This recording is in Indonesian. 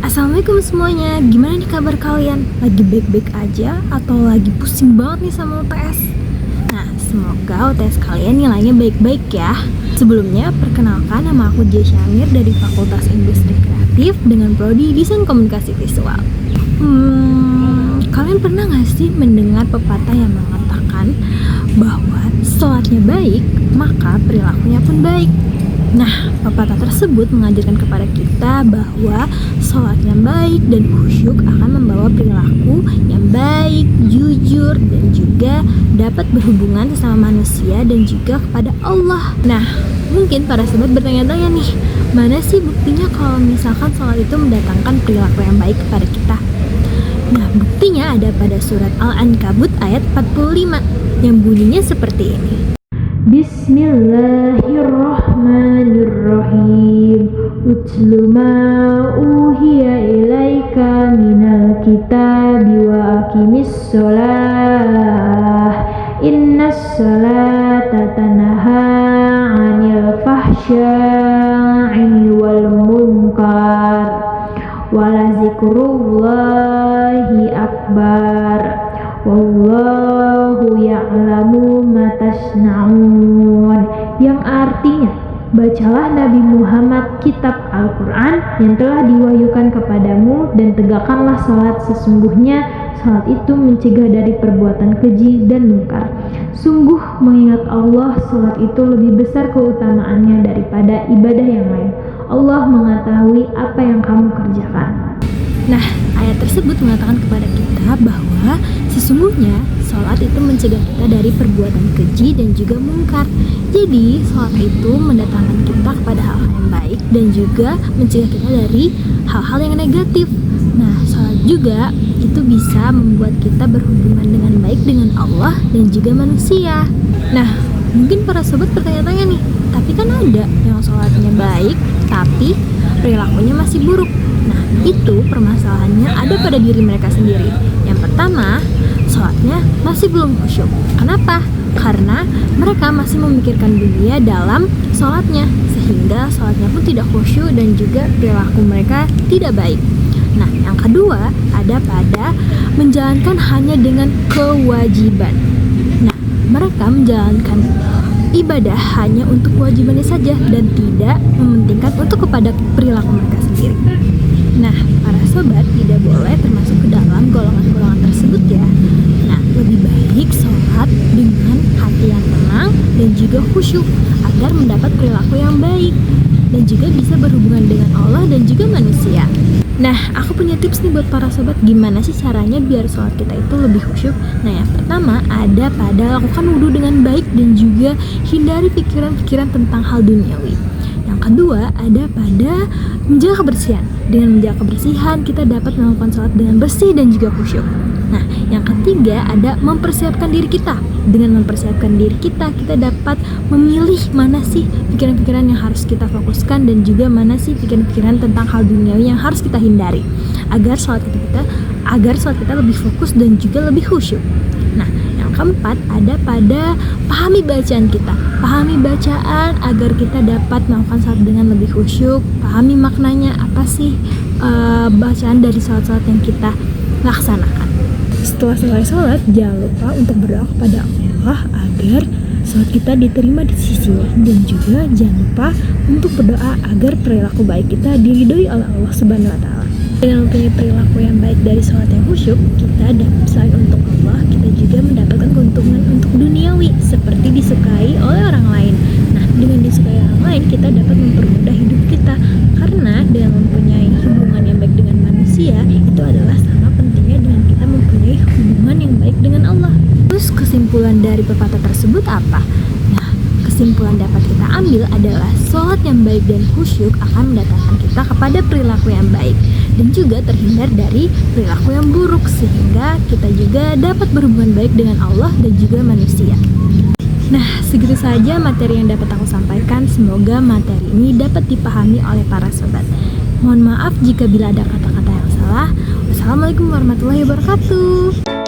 Assalamualaikum semuanya, gimana nih kabar kalian? Lagi baik-baik aja atau lagi pusing banget nih sama UTS? Nah, semoga UTS kalian nilainya baik-baik ya. Sebelumnya, perkenalkan nama aku Jay Syamir dari Fakultas Industri Kreatif dengan Prodi Desain Komunikasi Visual. Kalian pernah gak sih mendengar pepatah yang mengatakan bahwa sholatnya baik, maka perilakunya pun baik? Nah, pepatah tersebut mengajarkan kepada kita bahwa sholat yang baik dan khusyuk akan membawa perilaku yang baik, jujur, dan juga dapat berhubungan sesama manusia dan juga kepada Allah. Nah, mungkin para sobat bertanya-tanya nih, mana sih buktinya kalau misalkan sholat itu mendatangkan perilaku yang baik kepada kita? Nah, buktinya ada pada surat Al-Ankabut ayat 45 yang bunyinya seperti ini. Bismillahirrahmanirrahim. Utlu ma uhiya ilaika minal kitabi wa aqimis sholah. Innas sholata tanha 'anil fahsya'i wal munkar. Walazikrullahi akbar. Wallahu ya'lamu ma tasna'un. Yang artinya, bacalah Nabi Muhammad kitab Al-Quran yang telah diwahyukan kepadamu dan tegakkanlah sholat, sesungguhnya sholat itu mencegah dari perbuatan keji dan mungkar. Sungguh mengingat Allah, sholat itu lebih besar keutamaannya daripada ibadah yang lain. Allah mengetahui apa yang kamu kerjakan. Nah, ayat tersebut mengatakan kepada kita bahwa sesungguhnya sholat itu mencegah kita dari perbuatan keji dan juga mungkar. Jadi, sholat itu mendatangkan kita kepada hal-hal yang baik dan juga mencegah kita dari hal-hal yang negatif. Nah, sholat juga itu bisa membuat kita berhubungan dengan baik dengan Allah dan juga manusia. Nah, mungkin para sobat bertanya-tanya nih, tapi kan ada yang sholatnya baik tapi perilakunya masih buruk. Nah, itu permasalahannya ada pada diri mereka sendiri. Yang pertama, sholatnya masih belum khusyuk. Kenapa? Karena mereka masih memikirkan dunia dalam sholatnya, sehingga sholatnya pun tidak khusyuk dan juga perilaku mereka tidak baik. Nah, yang kedua ada pada menjalankan hanya dengan kewajiban. Nah, mereka menjalankan ibadah hanya untuk kewajibannya saja dan tidak mementingkan untuk kepada perilaku mereka sendiri. Nah, para sobat tidak boleh termasuk ke dalam golongan-golongan tersebut ya. Nah, lebih baik sholat dengan hati yang tenang dan juga khusyuk agar mendapat perilaku yang baik dan juga bisa berhubungan dengan Allah dan juga manusia. Nah, aku punya tips nih buat para sobat, gimana sih caranya biar sholat kita itu lebih khusyuk. Nah, yang pertama ada pada lakukan wudhu dengan baik dan juga hindari pikiran-pikiran tentang hal duniawi. Yang kedua ada pada menjaga kebersihan. Dengan menjaga kebersihan kita dapat melakukan sholat dengan bersih dan juga khusyuk. Nah, yang ketiga ada mempersiapkan diri kita. Dengan mempersiapkan diri kita, kita dapat memilih mana sih pikiran-pikiran yang harus kita fokuskan dan juga mana sih pikiran-pikiran tentang hal duniawi yang harus kita hindari agar sholat kita lebih fokus dan juga lebih khusyuk. Nah, yang keempat ada pada pahami bacaan kita. Pahami bacaan agar kita dapat melakukan sholat dengan lebih khusyuk. Pahami maknanya apa sih bacaan dari sholat-sholat yang kita laksanakan. Setelah selesai sholat, jangan lupa untuk berdoa kepada Allah agar sholat kita diterima di sisinya, dan juga jangan lupa untuk berdoa agar perilaku baik kita diridhoi oleh Allah Subhanahu wa Ta'ala. Dengan mempunyai perilaku yang baik dari sholat yang khusyuk, kita dapat selain untuk Allah, kita juga mendapatkan keuntungan untuk duniawi seperti disukai oleh orang lain. Nah, dengan disukai orang lain, kita dapat mempermudah hidup kita karena dengan mempunyai hubungan yang baik dengan manusia itu adalah sama pentingnya dengan kita mempunyai hubungan yang baik dengan Allah. Terus kesimpulan dari pepatah tersebut apa? Nah, kesimpulan dapat kita ambil adalah sholat yang baik dan khusyuk akan mendatangkan kita kepada perilaku yang baik dan juga terhindar dari perilaku yang buruk, sehingga kita juga dapat berhubungan baik dengan Allah dan juga manusia. Nah, segitu saja materi yang dapat aku sampaikan. Semoga materi ini dapat dipahami oleh para sobat. Mohon maaf jika bila ada kata-kata yang salah. Wassalamualaikum warahmatullahi wabarakatuh.